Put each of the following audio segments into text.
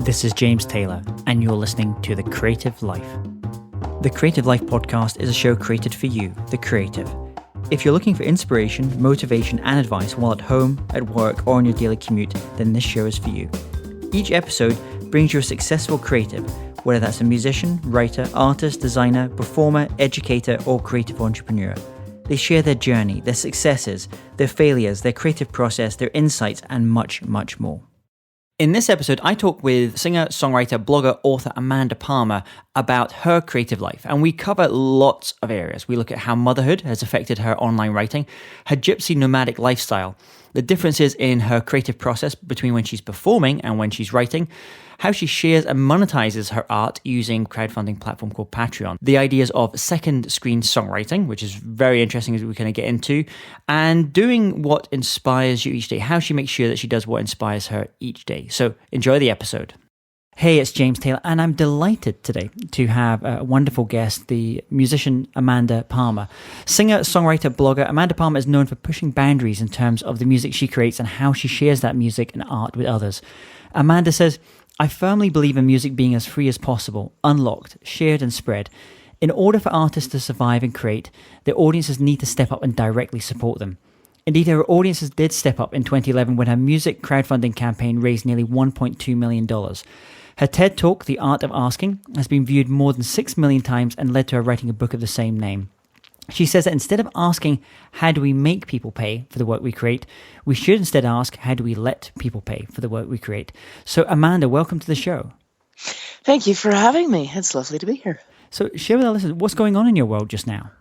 This is James Taylor, and you're listening to The Creative Life. The Creative Life podcast is a show created for you, the creative. If you're looking for inspiration, motivation, and advice while at home, at work, or on your daily commute, then this show is for you. Each episode brings you a successful creative, whether that's a musician, writer, artist, designer, performer, educator, or creative entrepreneur. They share their journey, their successes, their failures, their creative process, their insights, and much, much more. In this episode, I talk with singer-songwriter-blogger author Amanda Palmer about her creative life, and we cover lots of areas. We look at how motherhood has affected her online writing, her gypsy nomadic lifestyle, the differences in her creative process between when she's performing and when she's writing, how she shares and monetizes her art using a crowdfunding platform called Patreon, the ideas of second screen songwriting, which is very interesting as we kind of get into, and doing what inspires you each day, how she makes sure that she does what inspires her each day. So enjoy the episode. Hey, it's James Taylor, and I'm delighted today to have a wonderful guest, the musician Amanda Palmer. Singer, songwriter, blogger, Amanda Palmer is known for pushing boundaries in terms of the music she creates and how she shares that music and art with others. Amanda says, I firmly believe in music being as free as possible, unlocked, shared and spread. In order for artists to survive and create, their audiences need to step up and directly support them. Indeed, her audiences did step up in 2011 when her music crowdfunding campaign raised nearly $1.2 million. Her TED Talk, The Art of Asking, has been viewed more than 6 million times and led to her writing a book of the same name. She says that instead of asking, how do we make people pay for the work we create, we should instead ask, how do we let people pay for the work we create? So Amanda, welcome to the show. Thank you for having me. It's lovely to be here. So share with our listeners, what's going on in your world just now?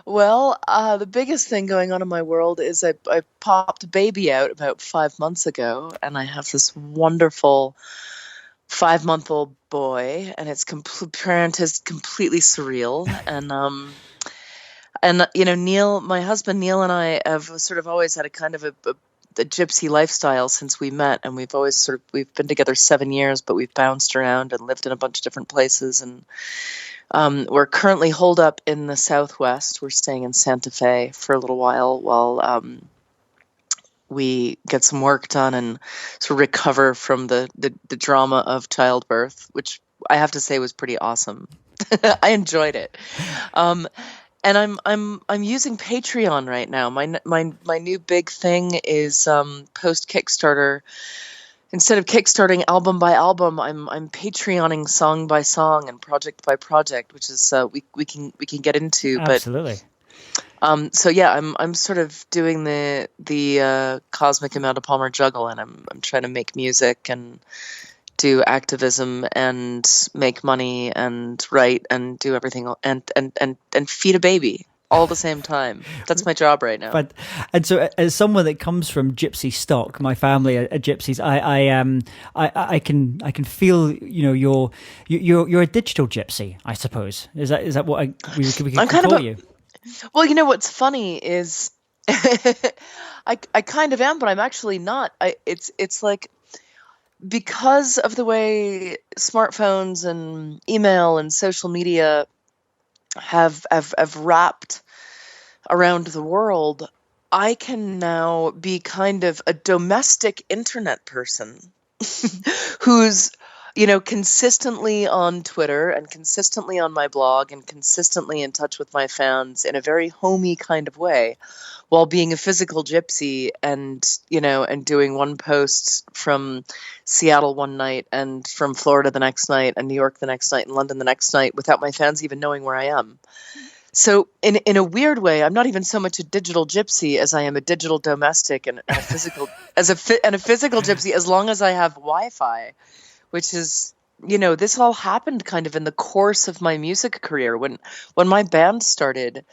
Well, the biggest thing going on in my world is I popped a baby out about 5 months ago, and I have this wonderful 5-month-old boy, and its parent is completely surreal. And you know, Neil, my husband Neil, and I have sort of always had a kind of a gypsy lifestyle since we met, and we've been together 7 years, but we've bounced around and lived in a bunch of different places, and we're currently holed up in the Southwest. We're staying in Santa Fe for a little while we get some work done and sort of recover from the drama of childbirth, which I have to say was pretty awesome. I enjoyed it. And I'm using Patreon right now. My new big thing is post Kickstarter. Instead of kickstarting album by album, I'm Patreoning song by song and project by project, which is we can get into. Absolutely. So yeah, I'm sort of doing the cosmic Amanda Palmer juggle, and I'm trying to make music and do activism and make money and write and do everything and feed a baby all at the same time. That's my job right now. And so, as someone that comes from gypsy stock, my family are gypsies. I can feel, you know, you're a digital gypsy, I suppose. Is that what we could call you? Well, you know what's funny is I kind of am, but I'm actually not. It's like, because of the way smartphones and email and social media have wrapped around the world, I can now be kind of a domestic internet person who's, you know, consistently on Twitter and consistently on my blog and consistently in touch with my fans in a very homey kind of way, while being a physical gypsy and, you know, and doing one post from Seattle one night and from Florida the next night and New York the next night and London the next night without my fans even knowing where I am. So in a weird way, I'm not even so much a digital gypsy as I am a digital domestic and a physical physical gypsy, as long as I have Wi-Fi. Which is, you know, this all happened kind of in the course of my music career. When my band started,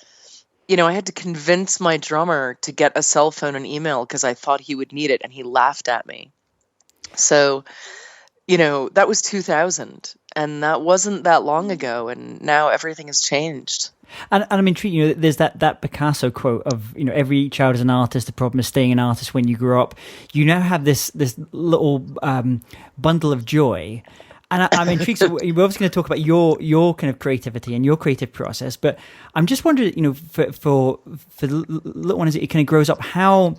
you know, I had to convince my drummer to get a cell phone and email because I thought he would need it, and he laughed at me. So, you know, that was 2000, and that wasn't that long ago, and now everything has changed. And I'm intrigued, you know, there's that Picasso quote of, you know, every child is an artist, the problem is staying an artist when you grow up. You now have this little bundle of joy. And I'm intrigued, so we're obviously going to talk about your kind of creativity and your creative process, but I'm just wondering, you know, for the little one as it kind of grows up, how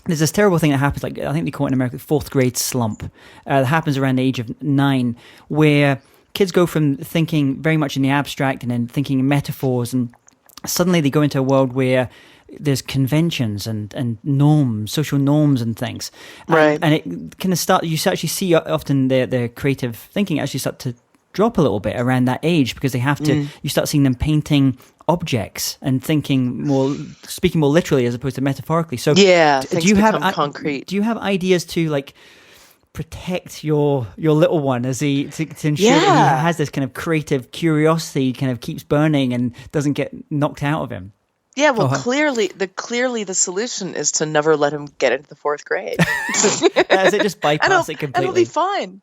there's this terrible thing that happens, like I think they call it in America, fourth grade slump. That happens around the age of 9, where kids go from thinking very much in the abstract and then thinking in metaphors, and suddenly they go into a world where there's conventions and norms, social norms and things. Right. And it kind of start, you actually see often their creative thinking actually start to drop a little bit around that age, because they have to, you start seeing them painting objects and speaking more literally as opposed to metaphorically. So yeah, do you have concrete? Do you have ideas to like protect your little one as to ensure that he has this kind of creative curiosity, kind of keeps burning and doesn't get knocked out of him? Yeah, well, clearly the solution is to never let him get into the 4th grade. As it just bypass it completely. And it'll be fine.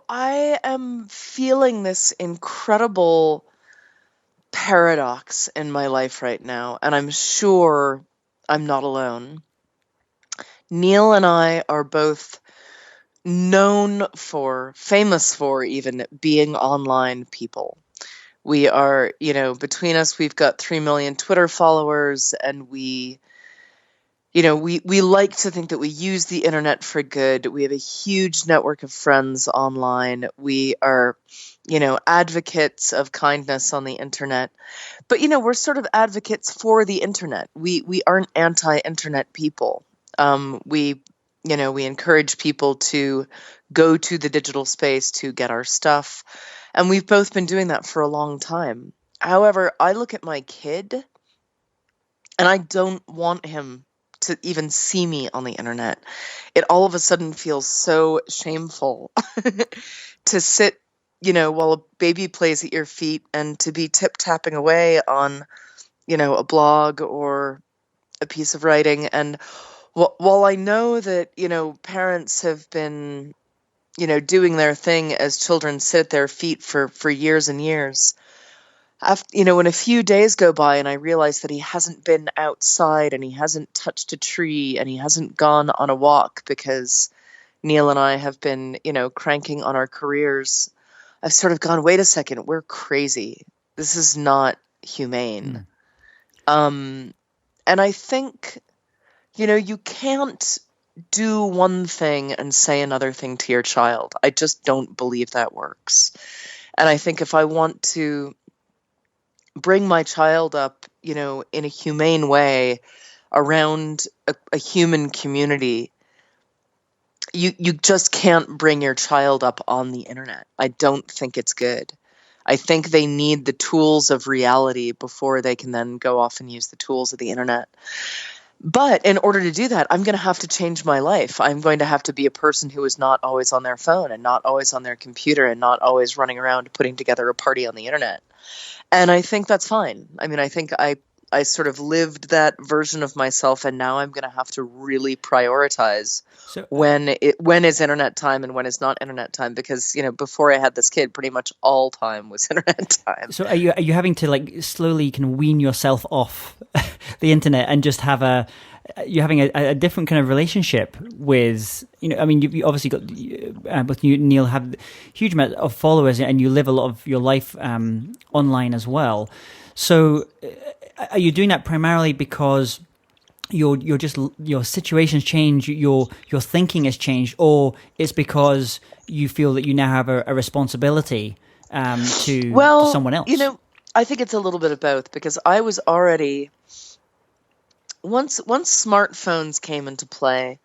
I am feeling this incredible paradox in my life right now, and I'm sure I'm not alone. Neil and I are both famous for even being online people. We are, between us, we've got 3 million Twitter followers, and we like to think that we use the internet for good. We have a huge network of friends online. We are, advocates of kindness on the internet. But, we're sort of advocates for the internet. We aren't anti-internet people. We encourage people to go to the digital space to get our stuff. And we've both been doing that for a long time. However, I look at my kid and I don't want him to even see me on the internet. It all of a sudden feels so shameful to sit, while a baby plays at your feet and to be tip-tapping away on, a blog or a piece of writing. And while I know that, parents have been, doing their thing as children sit at their feet for years and years, when a few days go by and I realize that he hasn't been outside and he hasn't touched a tree and he hasn't gone on a walk because Neil and I have been, cranking on our careers, I've sort of gone, wait a second, we're crazy. This is not humane. And I think, you can't do one thing and say another thing to your child. I just don't believe that works. And I think if I want to bring my child up, in a humane way around a human community, you just can't bring your child up on the internet. I don't think it's good. I think they need the tools of reality before they can then go off and use the tools of the internet. But in order to do that, I'm going to have to change my life. I'm going to have to be a person who is not always on their phone and not always on their computer and not always running around putting together a party on the internet. And I think that's fine. I mean, I think I sort of lived that version of myself, and now I'm going to have to really prioritize when is internet time and when is not internet time, because before I had this kid, pretty much all time was internet time. So are you having to like slowly kind of wean yourself off the internet and just have you're having a different kind of relationship with, I mean, you obviously got, both you and Neil have a huge amount of followers and you live a lot of your life online as well. So are you doing that primarily because your situation's changed, your thinking has changed, or it's because you feel that you now have a responsibility to someone else? I think it's a little bit of both, because I was already, once smartphones came into play,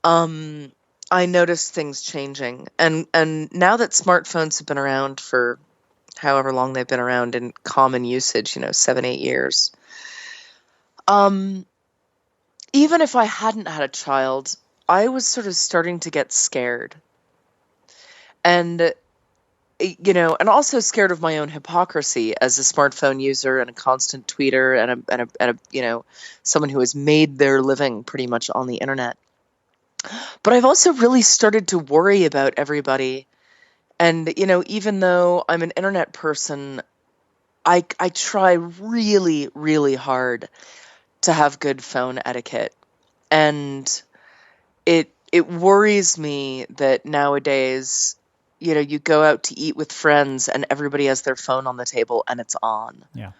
I noticed things changing, and now that smartphones have been around for however long they've been around in common usage, 7-8 years. Even if I hadn't had a child, I was sort of starting to get scared. And, and also scared of my own hypocrisy as a smartphone user and a constant tweeter and a someone who has made their living pretty much on the internet. But I've also really started to worry about everybody. And, even though I'm an internet person, I try really, really hard to have good phone etiquette. And it worries me that nowadays, you go out to eat with friends and everybody has their phone on the table and it's on. Yeah.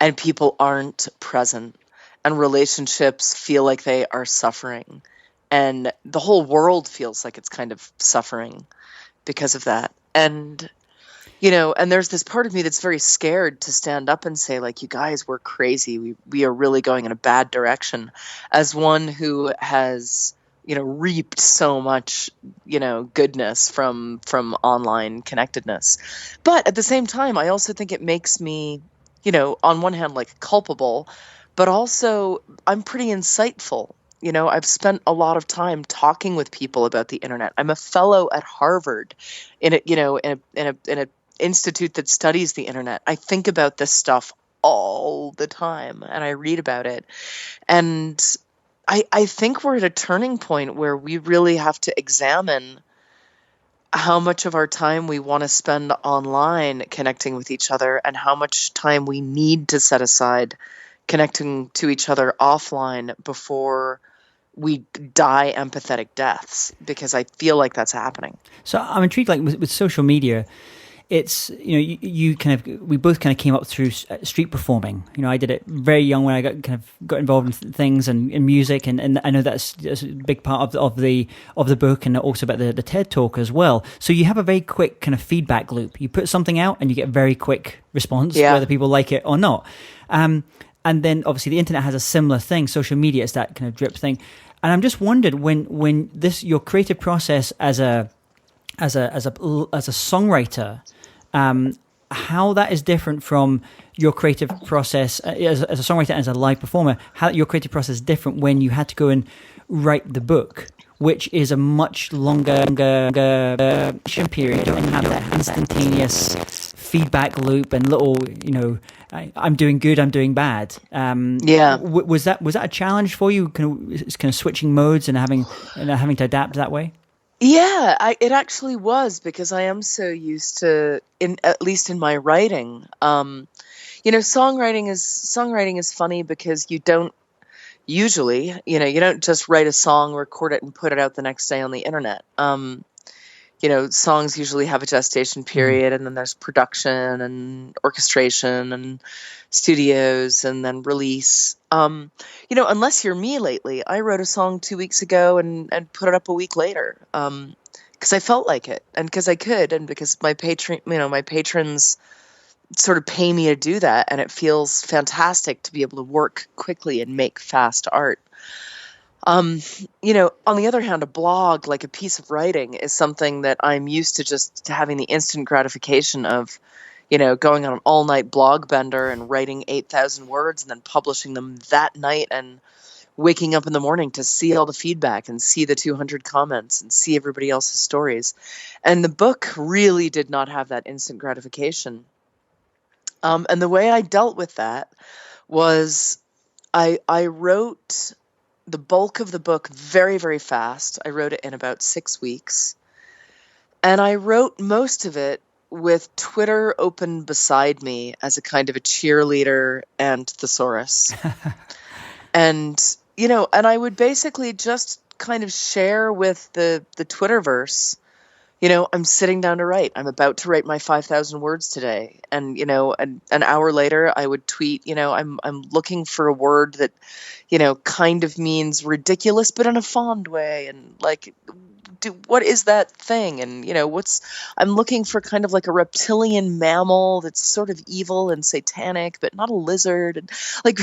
And people aren't present. and relationships feel like they are suffering. And the whole world feels like it's kind of suffering because of that. And, and there's this part of me that's very scared to stand up and say, like, you guys, we're crazy. We are really going in a bad direction. As one who has, reaped so much, goodness from online connectedness. But at the same time, I also think it makes me, on one hand, like, culpable, but also I'm pretty insightful. I've spent a lot of time talking with people about the internet. I'm a fellow at Harvard in a institute that studies the internet. I think about this stuff all the time and I read about it. And I think we're at a turning point where we really have to examine how much of our time we want to spend online connecting with each other and how much time we need to set aside connecting to each other offline before we die empathetic deaths, because I feel like that's happening. So I'm intrigued, like with social media, it's, you we both kind of came up through street performing. I did it very young when I got involved in things and in music, and I know that's a big part of the book, and also about the TED Talk as well. So you have a very quick kind of feedback loop. You put something out and you get a very quick response, whether people like it or not. And then obviously the internet has a similar thing. Social media is that kind of drip thing. And I'm just wondered when your creative process as a songwriter, how that is different from your creative process as a songwriter and as a live performer. How your creative process is different when you had to go and write the book, which is a much longer period. You don't have that instantaneous feedback loop and little, I'm doing good, I'm doing bad. Was that a challenge for you? Kind of switching modes and having to adapt that way? Yeah, it actually was, because I am so used to, at least in my writing, songwriting is funny because you don't usually, you don't just write a song, record it, and put it out the next day on the internet. Songs usually have a gestation period, and then there's production and orchestration and studios and then release. Unless you're me lately, I wrote a song 2 weeks ago and put it up a week later, because I felt like it, and because I could, and because my patrons sort of pay me to do that, and it feels fantastic to be able to work quickly and make fast art. On the other hand, a blog, like a piece of writing, is something that I'm used to just having the instant gratification of, going on an all-night blog bender and writing 8,000 words and then publishing them that night, and waking up in the morning to see all the feedback and see the 200 comments and see everybody else's stories. And the book really did not have that instant gratification. And the way I dealt with that was I wrote the bulk of the book very, very fast. I wrote it in about 6 weeks. And I wrote most of it with Twitter open beside me as a kind of a cheerleader and thesaurus. And, and I would basically just kind of share with the Twitterverse, I'm sitting down to write. I'm about to write my 5,000 words today. And, an hour later I would tweet, I'm looking for a word that, kind of means ridiculous, but in a fond way. And like, what is that thing? And, I'm looking for kind of like a reptilian mammal that's sort of evil and satanic, but not a lizard. And like,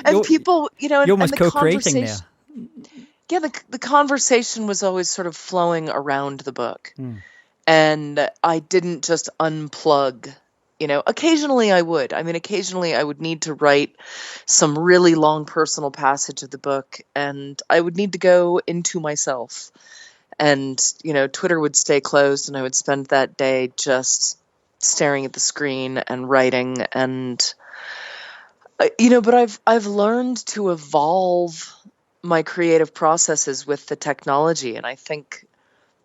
and people, you're almost co-creating there. Yeah, the conversation was always sort of flowing around the book. And I didn't just unplug. Occasionally I would. Occasionally I would need to write some really long personal passage of the book, and I would need to go into myself. And, Twitter would stay closed, and I would spend that day just staring at the screen and writing. And, but I've learned to evolve my creative processes with the technology, and I think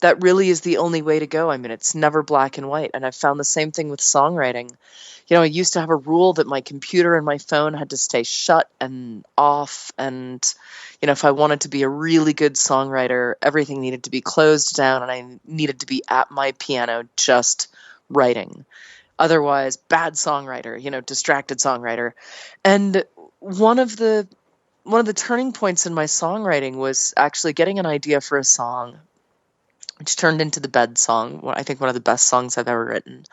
that really is the only way to go. It's never black and white. And I've found the same thing with songwriting. I used to have a rule that my computer and my phone had to stay shut and off. And, if I wanted to be a really good songwriter, everything needed to be closed down, and I needed to be at my piano just writing. Otherwise, bad songwriter, distracted songwriter. And one of the one of the turning points in my songwriting was actually getting an idea for a song, which turned into the bed song. I think one of the best songs I've ever written.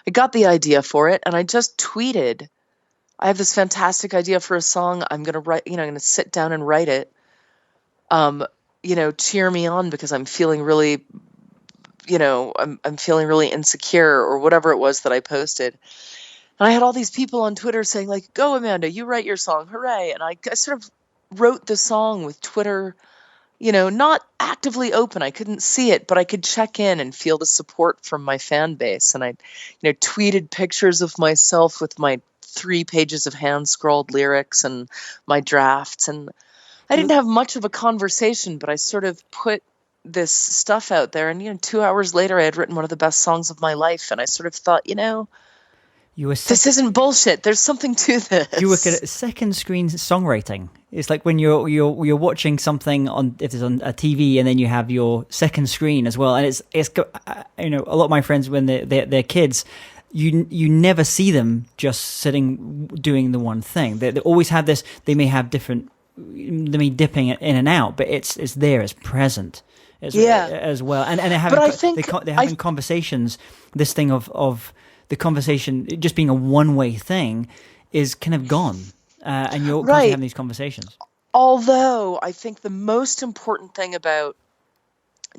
I got the idea for it, and I just tweeted, I have this fantastic idea for a song. I'm going to write, I'm going to sit down and write it. Cheer me on because I'm feeling really, I'm feeling really insecure, or whatever it was that I posted. And I had all these people on Twitter saying, like, go, Amanda, you write your song. Hooray. And I sort of wrote the song with Twitter, not actively open. I couldn't see it, but I could check in and feel the support from my fan base. And I, tweeted pictures of myself with my 3 pages of hand-scrawled lyrics and my drafts. And I didn't have much of a conversation, but I sort of put this stuff out there. And, 2 hours later, I had written one of the best songs of my life. And I sort of thought, this isn't bullshit. There's something to this. You work at second screen songwriting. It's like when you're watching something if it's on a TV, and then you have your second screen as well. And it's a lot of my friends, when they're kids, you never see them just sitting doing the one thing. They always have this. They may have different. They may dipping it in and out, but it's there. It's present. As well. And they're having conversations. This thing of the conversation just being a one-way thing is kind of gone, and you're constantly having these conversations. Although I think the most important thing about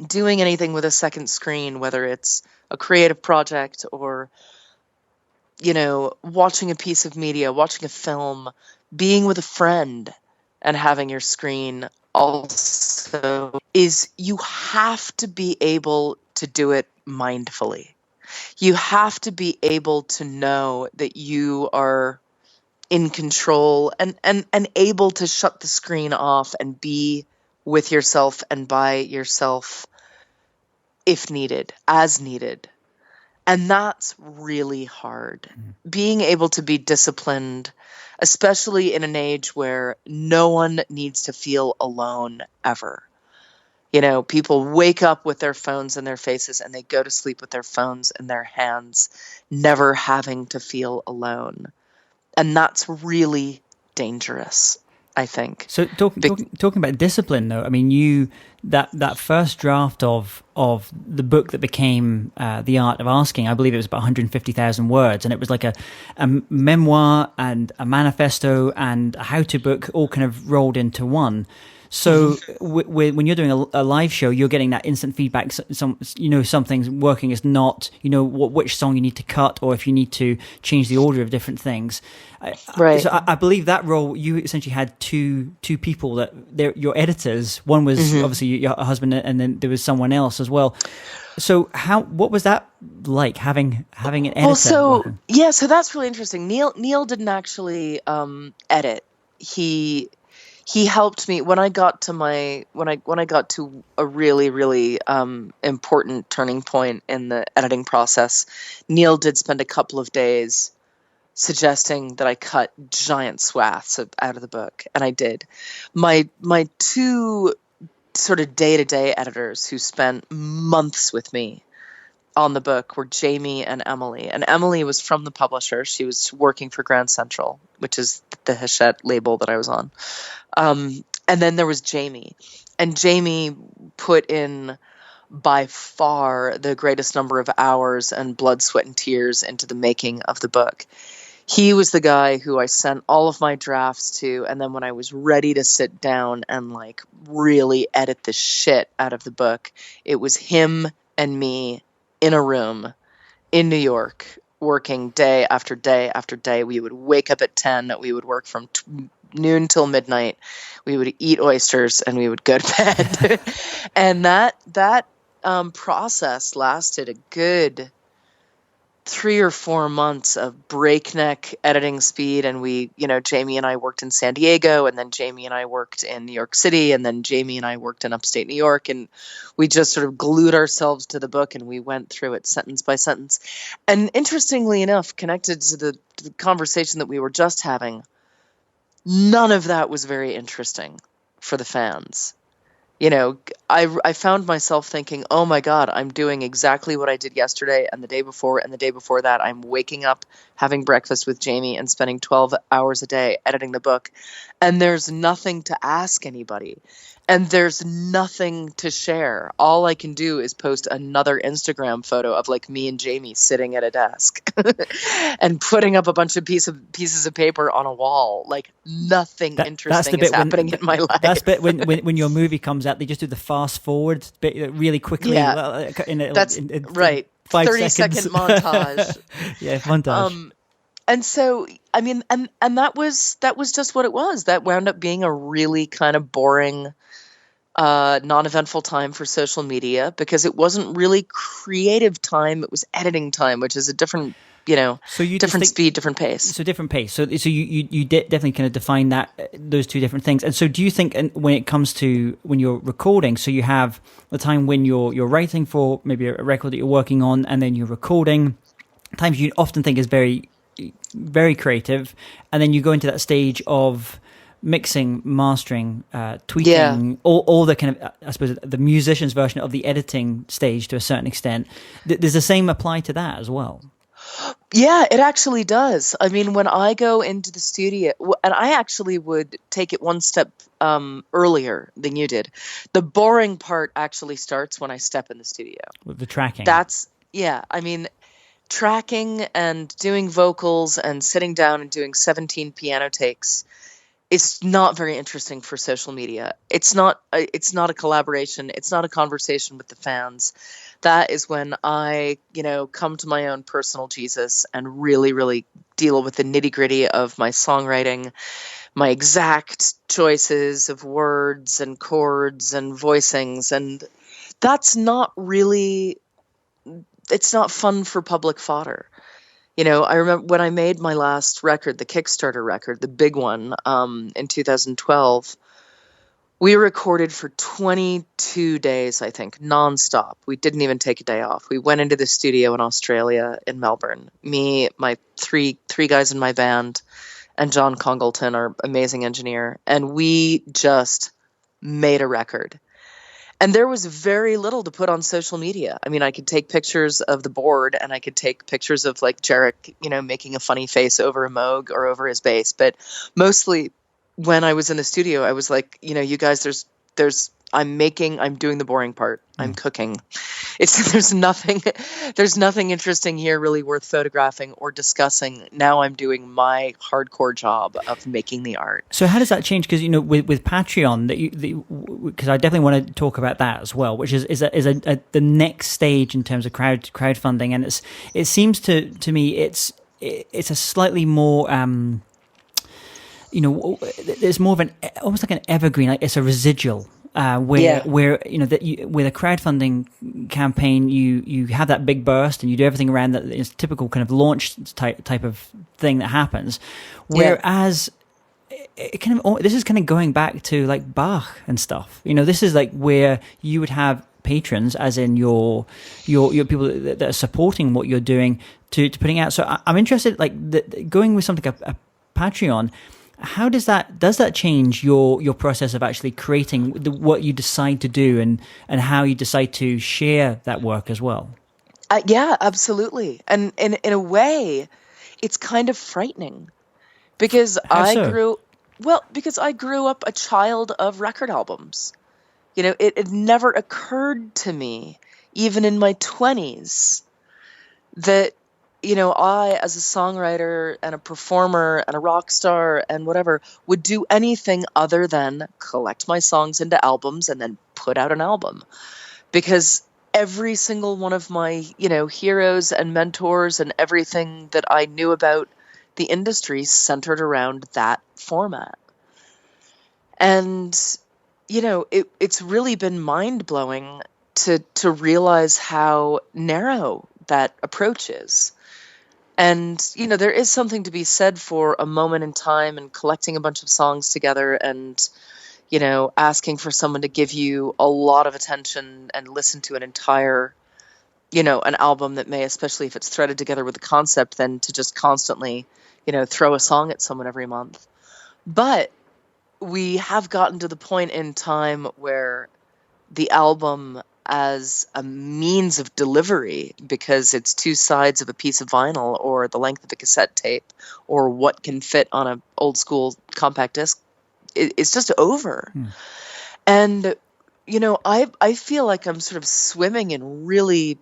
doing anything with a second screen, whether it's a creative project or, watching a piece of media, watching a film, being with a friend and having your screen also, is you have to be able to do it mindfully. You have to be able to know that you are in control and able to shut the screen off and be with yourself and by yourself if needed, as needed. And that's really hard. Being able to be disciplined, especially in an age where no one needs to feel alone ever. People wake up with their phones in their faces and they go to sleep with their phones in their hands, never having to feel alone. And that's really dangerous, I think. So talking about discipline, though, I mean, that first draft of the book that became The Art of Asking, I believe it was about 150,000 words, and it was like a memoir and a manifesto and a how-to book all kind of rolled into one. So when you're doing a live show, you're getting that instant feedback. Something's working. It's not. Which song you need to cut, or if you need to change the order of different things. Right. So I believe that role, you essentially had two people that they're your editors. One was obviously your husband, and then there was someone else as well. So what was that like, having an editor? Well, so that's really interesting. Neil didn't actually edit. He helped me when I got to a really, really important turning point in the editing process. Neil did spend a couple of days suggesting that I cut giant swaths out of the book, and I did. My 2 sort of day-to-day editors who spent months with me on the book were Jamie and Emily. And Emily was from the publisher. She was working for Grand Central, which is the Hachette label that I was on. And then there was Jamie. And Jamie put in by far the greatest number of hours and blood, sweat, and tears into the making of the book. He was the guy who I sent all of my drafts to, and then when I was ready to sit down and like really edit the shit out of the book, it was him and me in a room in New York, working day after day after day. We would wake up at 10. We would work from noon till midnight. We would eat oysters and we would go to bed. And that process lasted a good 3 or 4 months of breakneck editing speed. And Jamie and I worked in San Diego, and then Jamie and I worked in New York City, and then Jamie and I worked in upstate New York. And we just sort of glued ourselves to the book and we went through it sentence by sentence. And interestingly enough, connected to the conversation that we were just having, none of that was very interesting for the fans. I found myself thinking, oh my God, I'm doing exactly what I did yesterday and the day before and the day before that. I'm waking up, having breakfast with Jamie, and spending 12 hours a day editing the book. And there's nothing to ask anybody. And there's nothing to share. All I can do is post another Instagram photo of like me and Jamie sitting at a desk and putting up a bunch of pieces of paper on a wall. Like nothing That's the interesting is bit happening in my life. That's the bit when your movie comes out, they just do the fast forward bit really quickly. Yeah, that's in right. 5 30-second seconds. montage. Yeah, montage. And so, I mean, and that was just what it was. That wound up being a really kind of boring, non-eventful time for social media, because it wasn't really creative time. It was editing time, which is a different, different speed, different pace. So different pace. So you definitely kind of define those two different things. And so do you think, when it comes to when you're recording, so you have the time when you're writing for maybe a record that you're working on, and then you're recording, times you often think is very, very creative, and then you go into that stage of mixing, mastering, tweaking, all the kind of, I suppose, the musician's version of the editing stage to a certain extent. Does the same apply to that as well? Yeah, it actually does. I mean, when I go into the studio, and I actually would take it one step earlier than you did. The boring part actually starts when I step in the studio. With the tracking. I mean, tracking and doing vocals and sitting down and doing 17 piano takes is not very interesting for social media. It's not a collaboration. It's not a conversation with the fans. That is when I, come to my own personal Jesus and really, really deal with the nitty-gritty of my songwriting, my exact choices of words and chords and voicings. And that's not really, it's not fun for public fodder. I remember when I made my last record, the Kickstarter record, the big one, in 2012, we recorded for 22 days, I think, nonstop. We didn't even take a day off. We went into the studio in Australia, in Melbourne. Me, my three guys in my band, and John Congleton, our amazing engineer, and we just made a record. And there was very little to put on social media. I mean, I could take pictures of the board, and I could take pictures of like Jarek, making a funny face over a Moog or over his bass. But mostly when I was in the studio, I was like, you guys, I'm doing the boring part. I'm cooking. There's nothing interesting here really worth photographing or discussing. Now I'm doing my hardcore job of making the art. So how does that change? Because with Patreon, because I definitely want to talk about that as well, which is the next stage in terms of crowdfunding, and it seems to me it's a slightly more there's more of an almost like an evergreen, like it's a residual. Where with a crowdfunding campaign, you have that big burst and you do everything around that. It's typical kind of launch type of thing that happens. Whereas this is kind of going back to like Bach and stuff. This is like where you would have patrons, as in your people that are supporting what you're doing to putting out. So I'm interested, like going with something like a Patreon. How does that change your process of actually creating what you decide to do and how you decide to share that work as well? Yeah, absolutely. And in a way, it's kind of frightening because I grew up a child of record albums. It never occurred to me, even in my 20s, that I, as a songwriter and a performer and a rock star and whatever, would do anything other than collect my songs into albums and then put out an album. Because every single one of my, heroes and mentors and everything that I knew about the industry centered around that format. And, it's really been mind-blowing to realize how narrow that approach is. And, there is something to be said for a moment in time and collecting a bunch of songs together and, asking for someone to give you a lot of attention and listen to an entire, an album that may, especially if it's threaded together with a concept, than to just constantly, throw a song at someone every month. But we have gotten to the point in time where the album as a means of delivery because it's two sides of a piece of vinyl or the length of a cassette tape or what can fit on an old school compact disc, it's just over. And, I feel like I'm sort of swimming in really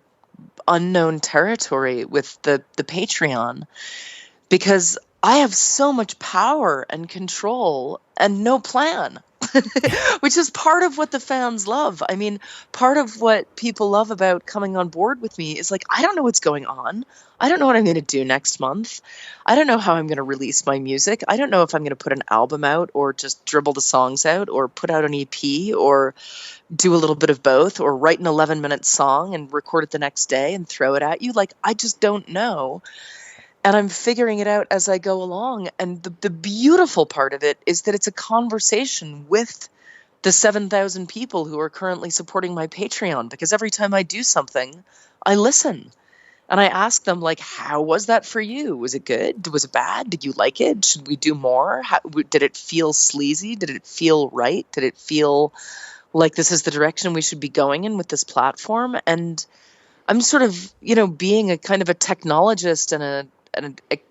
unknown territory with the Patreon because I have so much power and control and no plan, which is part of what the fans love. I mean, part of what people love about coming on board with me is like, I don't know what's going on. I don't know what I'm going to do next month. I don't know how I'm going to release my music. I don't know if I'm going to put an album out or just dribble the songs out or put out an EP or do a little bit of both or write an 11-minute song and record it the next day and throw it at you. Like, I just don't know. And I'm figuring it out as I go along. And the beautiful part of it is that it's a conversation with the 7,000 people who are currently supporting my Patreon, because every time I do something, I listen. And I ask them, like, how was that for you? Was it good? Was it bad? Did you like it? Should we do more? Did it feel sleazy? Did it feel right? Did it feel like this is the direction we should be going in with this platform? And I'm sort of, being a kind of a technologist and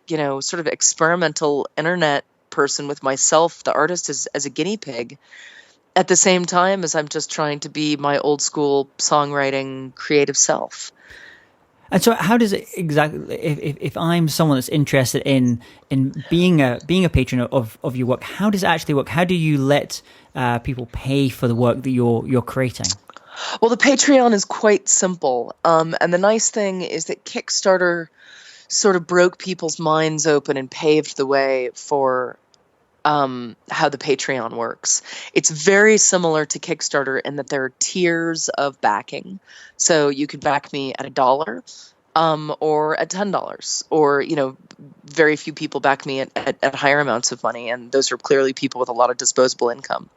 a sort of experimental internet person with myself, the artist, as a guinea pig, at the same time as I'm just trying to be my old school songwriting creative self. And so, how does it exactly? If I'm someone that's interested in being a patron of your work, how does it actually work? How do you let people pay for the work that you're creating? Well, the Patreon is quite simple, and the nice thing is that Kickstarter sort of broke people's minds open and paved the way for how the Patreon works. It's very similar to Kickstarter in that there are tiers of backing. So you could back me at $1 or at $10, or, very few people back me at higher amounts of money. And those are clearly people with a lot of disposable income.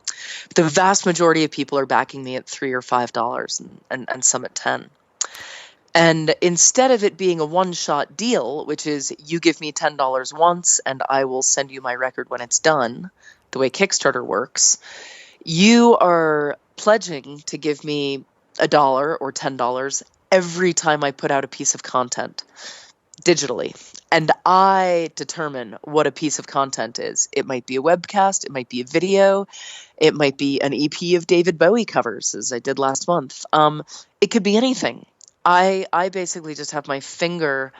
But the vast majority of people are backing me at $3 or $5 and some at 10. And instead of it being a one-shot deal, which is you give me $10 once and I will send you my record when it's done, the way Kickstarter works, you are pledging to give me $1 or $10 every time I put out a piece of content digitally. And I determine what a piece of content is. It might be a webcast, it might be a video, it might be an EP of David Bowie covers, as I did last month. It could be anything. I basically just have my finger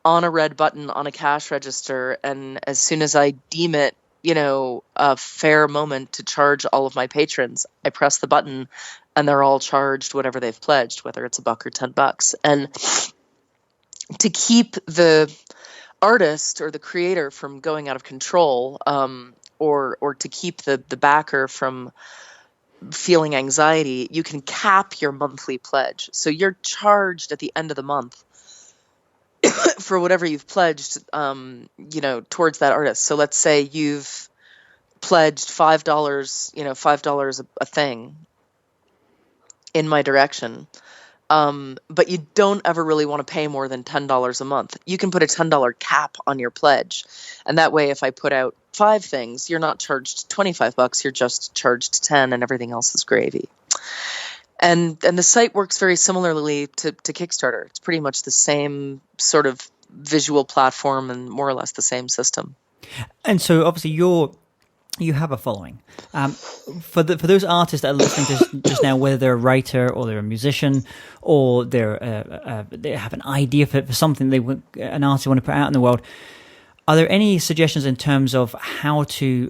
on a red button on a cash register, and as soon as I deem it, a fair moment to charge all of my patrons, I press the button and they're all charged whatever they've pledged, whether it's $1 or $10. And to keep the artist or the creator from going out of control, or to keep the backer from feeling anxiety, you can cap your monthly pledge. So you're charged at the end of the month for whatever you've pledged, towards that artist. So let's say you've pledged $5, $5 a thing in my direction. But you don't ever really want to pay more than $10 a month. You can put a $10 cap on your pledge. And that way, if I put out 5 things, you're not charged $25, you're just charged 10 and everything else is gravy. And the site works very similarly to Kickstarter. It's pretty much the same sort of visual platform and more or less the same system. And so obviously you have a following. For those artists that are listening to just now, whether they're a writer or they're a musician or they have an idea for something an artist they want to put out in the world, are there any suggestions in terms of how to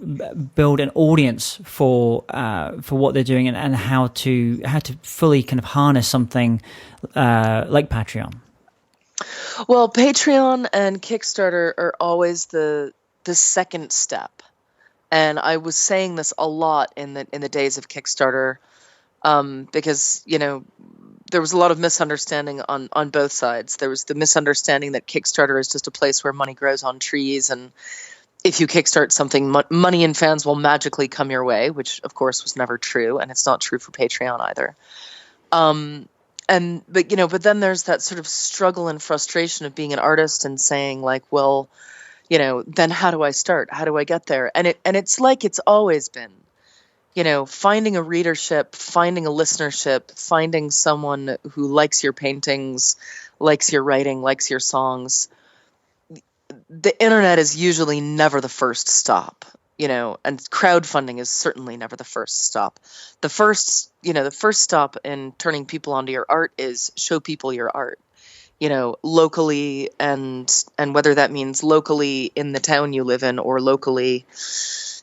build an audience for what they're doing and how to fully kind of harness something like Patreon? Well, Patreon and Kickstarter are always the second step. And I was saying this a lot in the days of Kickstarter, because, there was a lot of misunderstanding on both sides. There was the misunderstanding that Kickstarter is just a place where money grows on trees, and if you kickstart something, money and fans will magically come your way, which of course was never true, and it's not true for Patreon either. But then there's that sort of struggle and frustration of being an artist and saying, like, well, then how do I start? How do I get there? And it's like it's always been. finding a readership, finding a listenership, finding someone who likes your paintings, likes your writing, likes your songs. The internet is usually never the first stop, and crowdfunding is certainly never the first stop. The first stop in turning people onto your art is show people your art, locally, and whether that means locally in the town you live in or locally,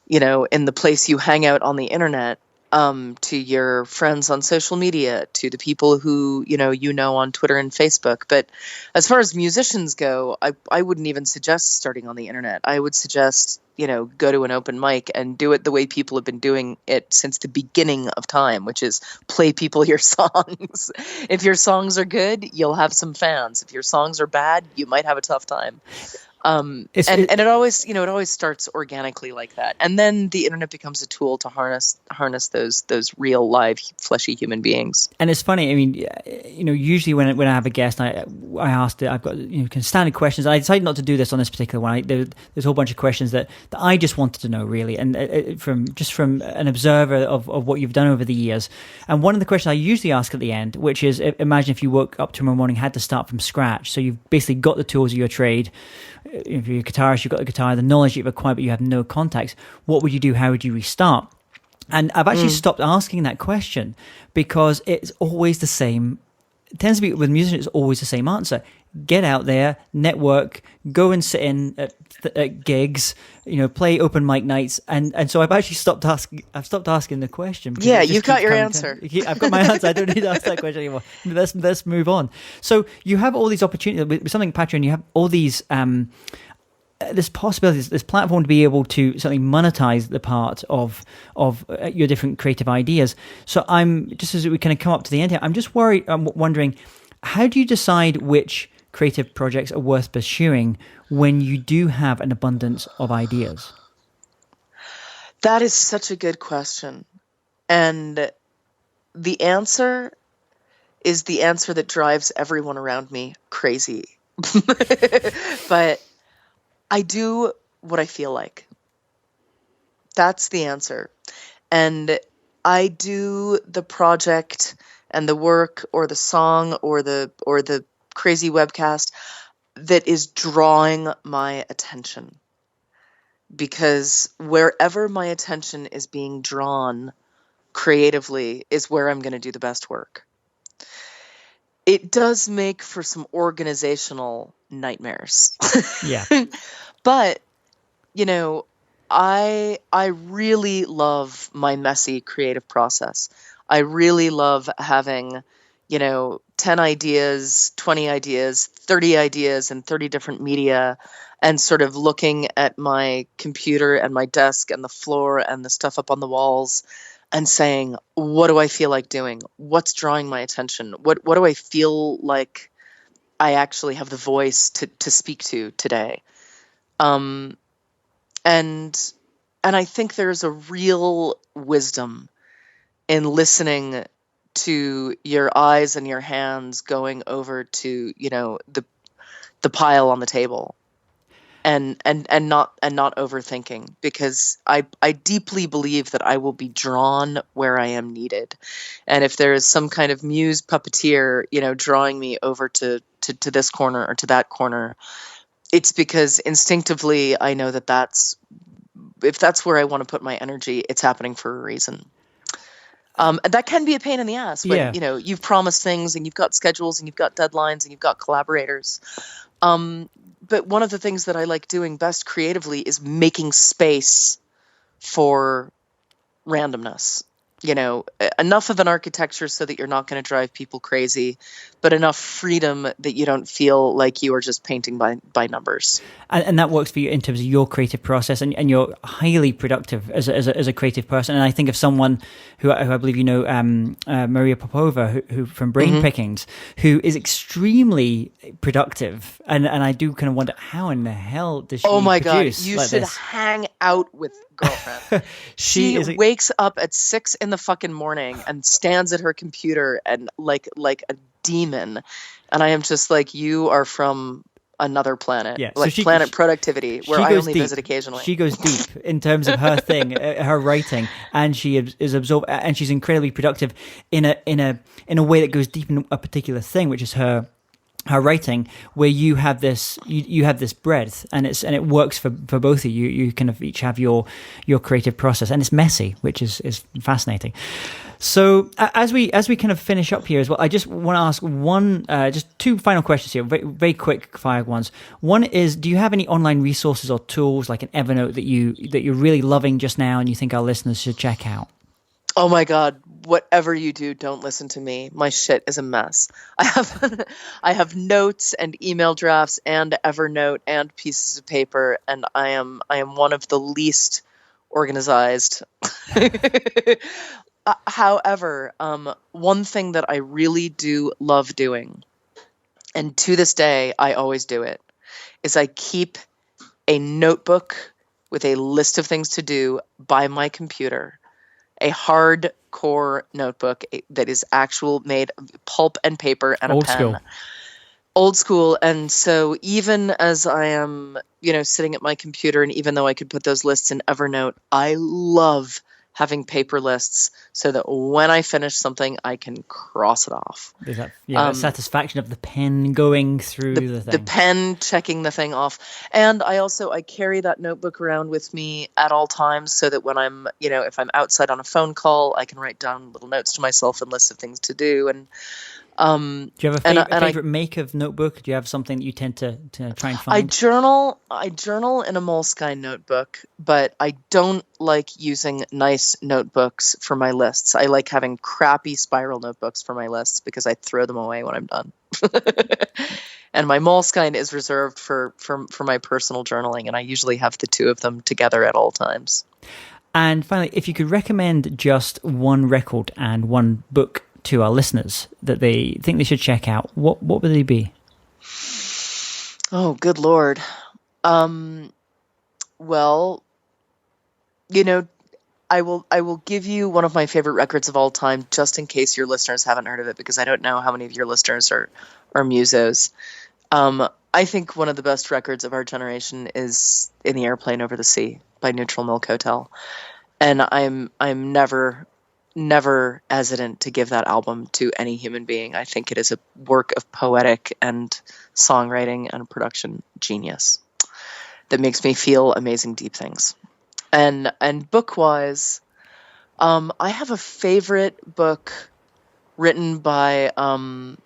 in the place you hang out on the internet, to your friends on social media, to the people who, on Twitter and Facebook. But as far as musicians go, I wouldn't even suggest starting on the internet. I would suggest, go to an open mic and do it the way people have been doing it since the beginning of time, which is play people your songs. If your songs are good, you'll have some fans. If your songs are bad, you might have a tough time. And it always, it always starts organically like that. And then the internet becomes a tool to harness those real, live, fleshy human beings. And it's funny. I mean, usually when I have a guest, I ask that I've got kind of standard questions. I decided not to do this on this particular one. There's a whole bunch of questions that I just wanted to know, really, and from an observer of what you've done over the years. And one of the questions I usually ask at the end, which is, imagine if you woke up tomorrow morning, had to start from scratch. So you've basically got the tools of your trade. If you're a guitarist, you've got the guitar, the knowledge you've acquired, but you have no contacts. What would you do? How would you restart? And I've actually stopped asking that question because it's always the same. It tends to be with musicians, it's always the same answer. Get out there, network, go and sit in at gigs, play open mic nights, and so I've actually stopped asking the question. Yeah, you've got your answer. I've got my answer. I don't need to ask that question anymore. Let's move on. So you have all these opportunities with something Patreon. You have all these this possibility, this platform to be able to certainly monetize the part of your different creative ideas. So I'm just, as we kind of come up to the end here, I'm wondering, how do you decide which creative projects are worth pursuing when you do have an abundance of ideas? That is such a good question. And the answer is the answer that drives everyone around me crazy. But I do what I feel like. That's the answer. And I do the project and the work or the song or the crazy webcast that is drawing my attention. Because wherever my attention is being drawn creatively is where I'm going to do the best work. It does make for some organizational nightmares. Yeah. But, I really love my messy creative process. I really love having, 10 ideas, 20 ideas, 30 ideas in 30 different media, and sort of looking at my computer and my desk and the floor and the stuff up on the walls and saying, what do I feel like doing? What's drawing my attention? What do I feel like I actually have the voice to speak to today? And I think there's a real wisdom in listening to your eyes and your hands going over to, the pile on the table and not overthinking, because I deeply believe that I will be drawn where I am needed. And if there is some kind of muse puppeteer, drawing me over to this corner or to that corner, it's because instinctively I know that if that's where I want to put my energy, it's happening for a reason. That can be a pain in the ass when, you've promised things and you've got schedules and you've got deadlines and you've got collaborators. But one of the things that I like doing best creatively is making space for randomness. Enough of an architecture so that you're not going to drive people crazy, but enough freedom that you don't feel like you are just painting by numbers. And that works for you in terms of your creative process, and you're highly productive as a creative person. And I think of someone who I believe Maria Popova, who from Brain Pickings, who is extremely productive. And I do kind of wonder, how in the hell does she Oh my God, produce you like should this? hang out with girlfriend. She wakes up at 6 in the fucking morning and stands at her computer and like a demon. And I am just like, you are from another planet, Yeah, like planet productivity, where I only visit occasionally. She goes deep in terms of her thing, her writing, and she is absorbed, and she's incredibly productive in a way that goes deep in a particular thing, which is her writing, where you have this you have this breadth, and it works for both of you. You kind of each have your creative process, and it's messy, which is fascinating. So as we kind of finish up here as well, I just want to ask just two final questions here, very, very quick fire ones. One is, do you have any online resources or tools like an Evernote that you're really loving just now and you think our listeners should check out? Oh my God, whatever you do, don't listen to me. My shit is a mess. I have notes and email drafts and Evernote and pieces of paper, and I am one of the least organized. However, one thing that I really do love doing, and to this day I always do it, is I keep a notebook with a list of things to do by my computer. A hardcore notebook that is made of pulp and paper and a pen. Old school. And so even as I am, sitting at my computer, and even though I could put those lists in Evernote, I love having paper lists so that when I finish something, I can cross it off. There's that satisfaction of the pen going through the thing. The pen checking the thing off. And I carry that notebook around with me at all times so that when I'm, if I'm outside on a phone call, I can write down little notes to myself and lists of things to do. And do you have a favorite make of notebook? Do you have something that you tend to try and find? I journal in a Moleskine notebook, but I don't like using nice notebooks for my lists. I like having crappy spiral notebooks for my lists because I throw them away when I'm done. And my Moleskine is reserved for my personal journaling, and I usually have the two of them together at all times. And finally, if you could recommend just one record and one book to our listeners that they think they should check out, what would they be? Oh, good Lord. Well, I will give you one of my favorite records of all time, just in case your listeners haven't heard of it, because I don't know how many of your listeners are musos. I think one of the best records of our generation is In the Airplane Over the Sea by Neutral Milk Hotel. And I'm never hesitant to give that album to any human being. I think it is a work of poetic and songwriting and production genius that makes me feel amazing, deep things. And book-wise, I have a favorite book written by a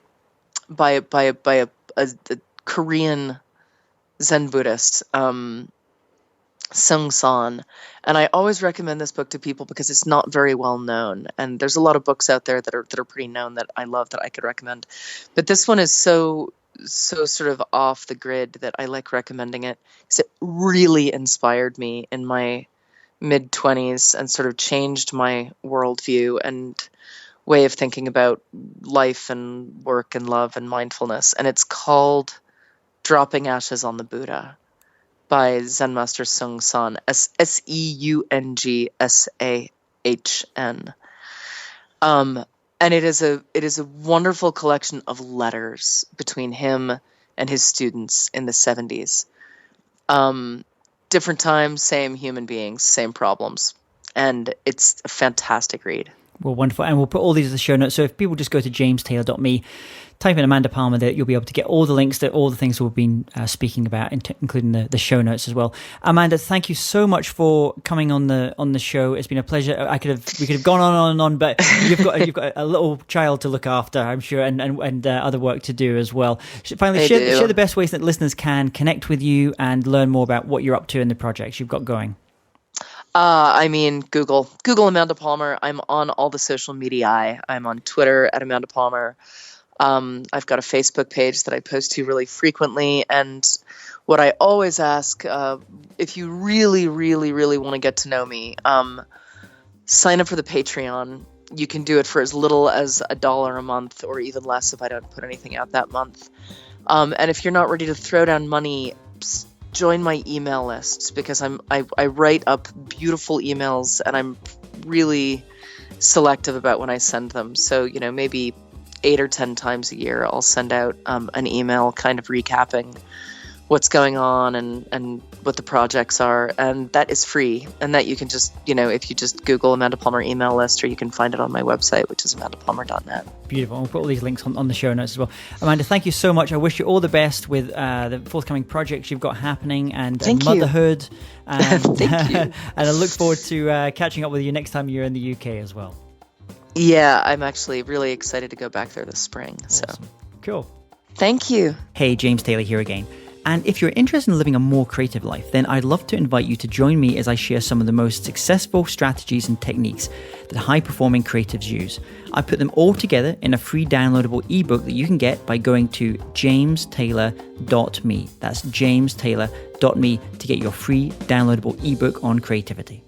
Korean Zen Buddhist, Sung-san. And I always recommend this book to people because it's not very well known. And there's a lot of books out there that are pretty known that I love that I could recommend. But this one is so sort of off the grid that I like recommending it because it really inspired me in my mid-20s and sort of changed my worldview and way of thinking about life and work and love and mindfulness. And it's called Dropping Ashes on the Buddha by Zen Master Sung-san, Seungshahn. And it is a wonderful collection of letters between him and his students in the 70s. Different times, same human beings, same problems. And it's a fantastic read. Well, wonderful. And we'll put all these in the show notes. So if people just go to jamestaylor.me, type in Amanda Palmer there, you'll be able to get all the links to all the things we've been speaking about, including the show notes as well. Amanda, thank you so much for coming on the show. It's been a pleasure. We could have gone on and on, but you've got a little child to look after, I'm sure, and other work to do as well. Finally, share the best ways that listeners can connect with you and learn more about what you're up to in the projects you've got going. Google Amanda Palmer. I'm on all the social media. I'm on Twitter at Amanda Palmer. I've got a Facebook page that I post to really frequently. And what I always ask, if you really, really, really want to get to know me, sign up for the Patreon. You can do it for as little as $1 a month or even less if I don't put anything out that month. And if you're not ready to throw down money, join my email list because I write up beautiful emails and I'm really selective about when I send them. So, maybe 8 or 10 times a year, I'll send out an email kind of recapping what's going on and what the projects are, and that is free, and that you can just, if you just Google Amanda Palmer email list, or you can find it on my website, which is amandapalmer.net. Beautiful. We'll put all these links on the show notes as well. Amanda, thank you so much. I wish you all the best with the forthcoming projects you've got happening, and Motherhood. Thank you. And I look forward to catching up with you next time you're in the UK as well. Yeah, I'm actually really excited to go back there this spring. Awesome. So cool. Thank you. Hey, James Taylor here again. And if you're interested in living a more creative life, then I'd love to invite you to join me as I share some of the most successful strategies and techniques that high-performing creatives use. I put them all together in a free downloadable ebook that you can get by going to jamestaylor.me. That's jamestaylor.me to get your free downloadable ebook on creativity.